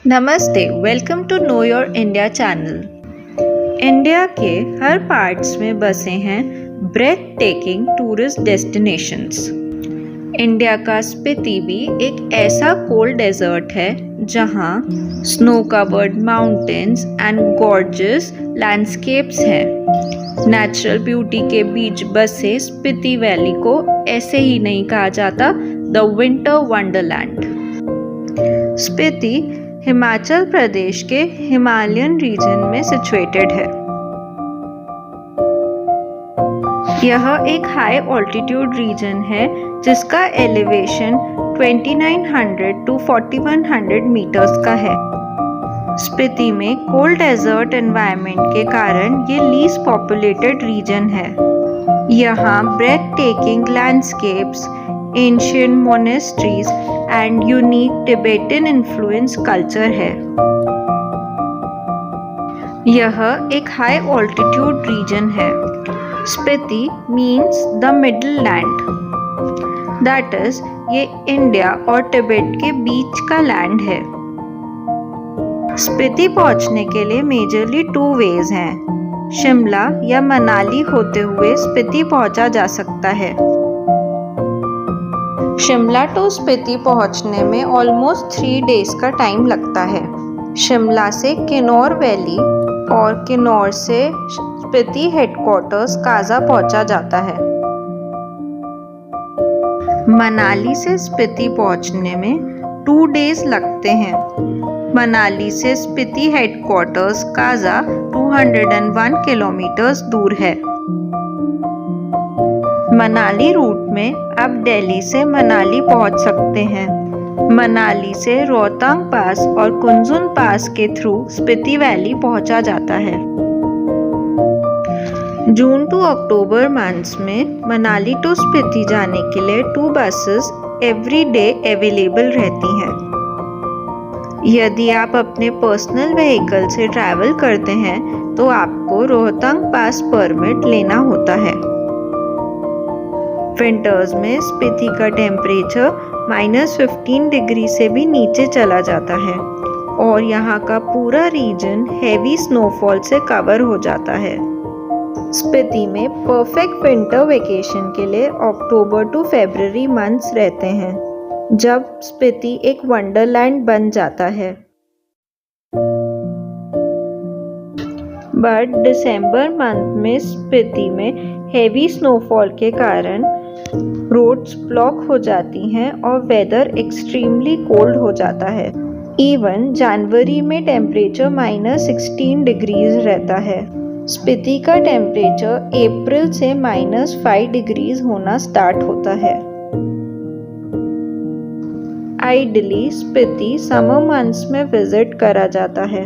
नमस्ते, welcome to know your India channel. India के हर पार्ट्स में बसे हैं breathtaking tourist destinations. India का स्पीति भी एक ऐसा कोल्ड डेजर्ट है जहां snow covered mountains and gorgeous landscapes हैं। नेचुरल ब्यूटी के बीच बसे स्पीति वैली को ऐसे ही नहीं कहा जाता the winter wonderland. Spiti Himachal Pradesh के हिमालयन रीजन में सिचुएटेड है। यह एक हाई ऑल्टीट्यूड रीजन है जिसका एलिवेशन 2900 to 4100 मीटर्स का है। स्पीति में कोल्ड डेजर्ट एनवायरनमेंट के कारण ये लीस्ट पॉपुलेटेड रीजन है। यहाँ breathtaking landscapes, ancient monasteries and unique Tibetan influence culture है। यह एक हाई ऑल्टीट्यूड रीजन है। Spiti means the middle land, that is ये इंडिया और तिब्बत के बीच का लैंड है। स्पीति पहुंचने के लिए मेजरली 2 वेज हैं। शिमला या मनाली होते हुए स्पीति पहुंचा जा सकता है। शिमला टू स्पीति पहुंचने में ऑलमोस्ट 3 डेज का टाइम लगता है। शिमला से किन्नौर वैली और किन्नौर से स्पीति हेडक्वार्टर्स काजा पहुंचा जाता है। मनाली से स्पीति पहुंचने में 2 डेज लगते हैं। मनाली से स्पीति हेडक्वार्टर्स काजा 201 किलोमीटर्स दूर है। मनाली रूट में आप दिल्ली से मनाली पहुंच सकते हैं। मनाली से रोहतांग पास और कुंजुन पास के थ्रू स्पीति वैली पहुंचा जाता है। जून टू अक्टूबर मंथ्स में मनाली टू स्पीति जाने के लिए 2 बसेस एवरी डे अवेलेबल रहती हैं। यदि आप अपने पर्सनल व्हीकल से ट्रैवल करते हैं तो आपको रोहतांग पास परमिट लेना होता है। विंटर्स में स्पीति का टेम्परेचर -15 डिग्री से भी नीचे चला जाता है और यहाँ का पूरा रीजन हेवी स्नोफॉल से कवर हो जाता है। स्पीति में परफेक्ट विंटर वेकेशन के लिए अक्टूबर टू फरवरी मंथ्स रहते हैं, जब स्पीति एक वंडरलैंड बन जाता है। बट दिसंबर मंथ में स्पीति में हेवी स्नोफॉल के कारण रोड्स ब्लॉक हो जाती हैं और वेदर एक्सट्रीमली कोल्ड हो जाता है। इवन जनवरी में टेम्परेचर -16 डिग्रीज रहता है। स्पीति का टेम्परेचर अप्रैल से -5 डिग्रीज होना स्टार्ट होता है। आइडली स्पीति समर मंथ्स में विजिट करा जाता है।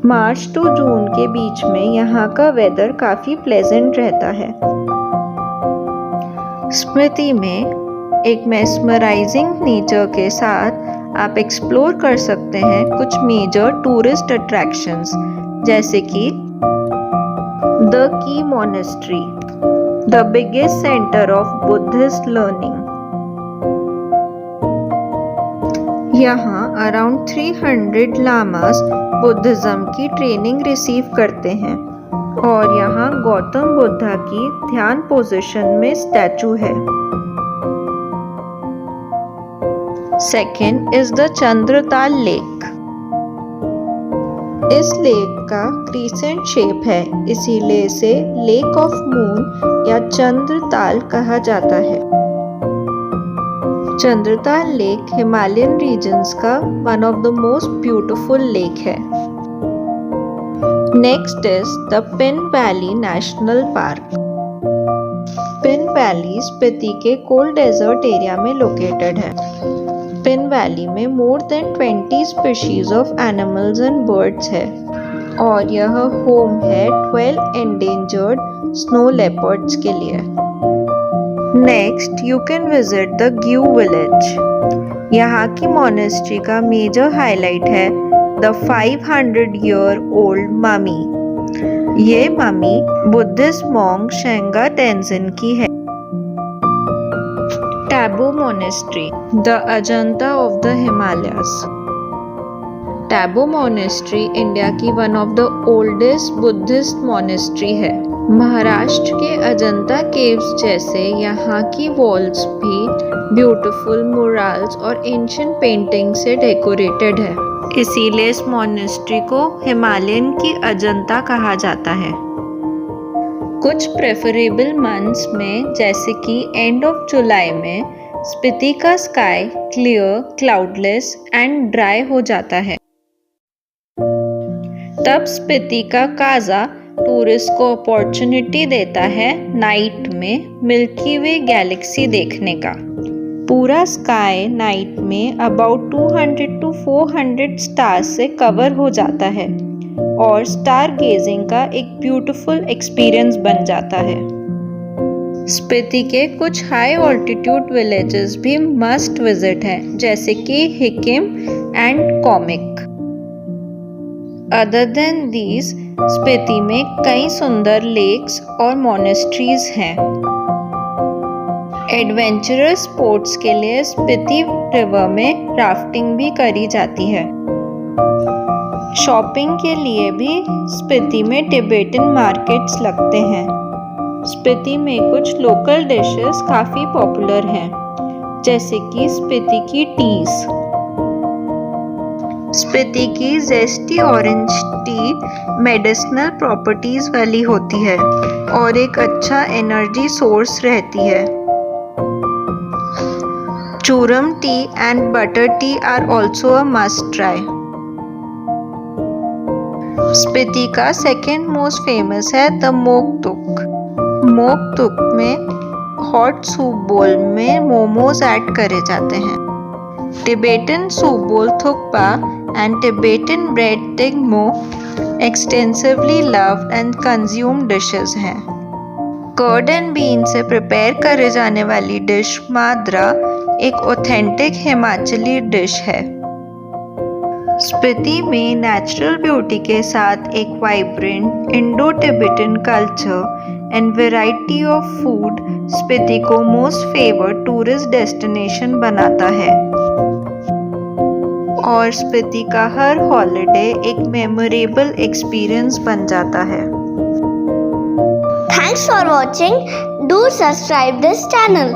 मार्च टू जून के बीच में यहाँ का वेदर काफ़ी प्लेजेंट रहता है। स्पीति में एक मेस्मराइजिंग नेचर के साथ आप एक्सप्लोर कर सकते हैं कुछ मेजर टूरिस्ट अट्रैक्शंस, जैसे कि the key monastery, the biggest centre of Buddhist learning. यहाँ अराउंड 300 लामास बुद्धिज्म की ट्रेनिंग रिसीव करते हैं और यहाँ गौतम बुद्धा की ध्यान पोजीशन में स्टैचू है। Second is the Chandratal lake. इस लेक का क्रीसेंट शेप है, इसीलिए इसे लेक ऑफ मून या चंद्रताल कहा जाता है। चंद्रताल लेक हिमालयन रीजन्स का one of the most beautiful lake है। Next is the Pin Valley National Park. Pin Valley Spiti के कोल्ड डेजर्ट एरिया में लोकेटेड है। पिन वैली में more than 20 species of animals and birds है और यह होम है 12 एंडेंजर्ड स्नो लेपर्ड्स के लिए। Next you can visit the Gue village. यहाँ की मोनेस्ट्री का मेजर हाईलाइट है द 500-year-old ममी। ये mummy Buddhist monk Shenga Tenzin की है। Tabo monastery, the Ajanta of the Himalayas. Tabo monastery India की one of the oldest Buddhist monastery है। महाराष्ट्र के अजंता केव्स जैसे यहाँ की वॉल्स भी ब्यूटीफुल मुराल्स और एंशिएंट पेंटिंग से डेकोरेटेड है, इसीलिए इस मोनेस्ट्री को हिमालयन की अजंता कहा जाता है। कुछ प्रेफरेबल मंथ्स में जैसे कि एंड ऑफ जुलाई में स्पीति का sky clear, cloudless and dry हो जाता है। तब स्पीति का काजा टूरिस्ट को अपॉर्चुनिटी देता है नाइट में मिल्की वे गैलेक्सी देखने का। पूरा स्काई नाइट में अबाउट 200 to 400 स्टार्स से कवर हो जाता है और स्टार गेजिंग का एक ब्यूटीफुल एक्सपीरियंस बन जाता है। स्पीति के कुछ हाई ऑल्टीट्यूड विलेजेस भी मस्ट विजिट हैं, जैसे कि Hikkim and comic. Other than these Spiti में कई सुंदर लेक्स और मोनेस्ट्रीज हैं। एडवेंचरस स्पोर्ट्स के लिए स्पीति रिवर में राफ्टिंग भी करी जाती है। शॉपिंग के लिए भी स्पीति में टिबेटन मार्केट्स लगते हैं। स्पीति में कुछ लोकल डिशेस काफ़ी पॉपुलर हैं, जैसे कि स्पीति की टीज। स्पीति की zesty orange T medicinal properties वाली होती है और एक अच्छा एनर्जी सोर्स रहती है। Churam tea and butter tea are also a must try. Spiti का सेकेंड मोस्ट फेमस है द मोक तुक। मोक तुक में हॉट सूप बोल में मोमोज ऐड करे जाते हैं। Tibetan soup bowl thukpa and Tibetan bread tingmo extensively loved and consumed dishes हैं। कर्ड एंड बीन से प्रिपेयर करे जाने वाली डिश माद्रा एक ऑथेंटिक हिमाचली डिश है। स्पीति में नेचुरल ब्यूटी के साथ एक vibrant Indo Tibetan culture and variety of food Spiti को मोस्ट फेवर्ड टूरिस्ट डेस्टिनेशन बनाता है और स्पीति का हर हॉलिडे एक मेमोरेबल एक्सपीरियंस बन जाता है। Thanks for watching. Do subscribe this channel.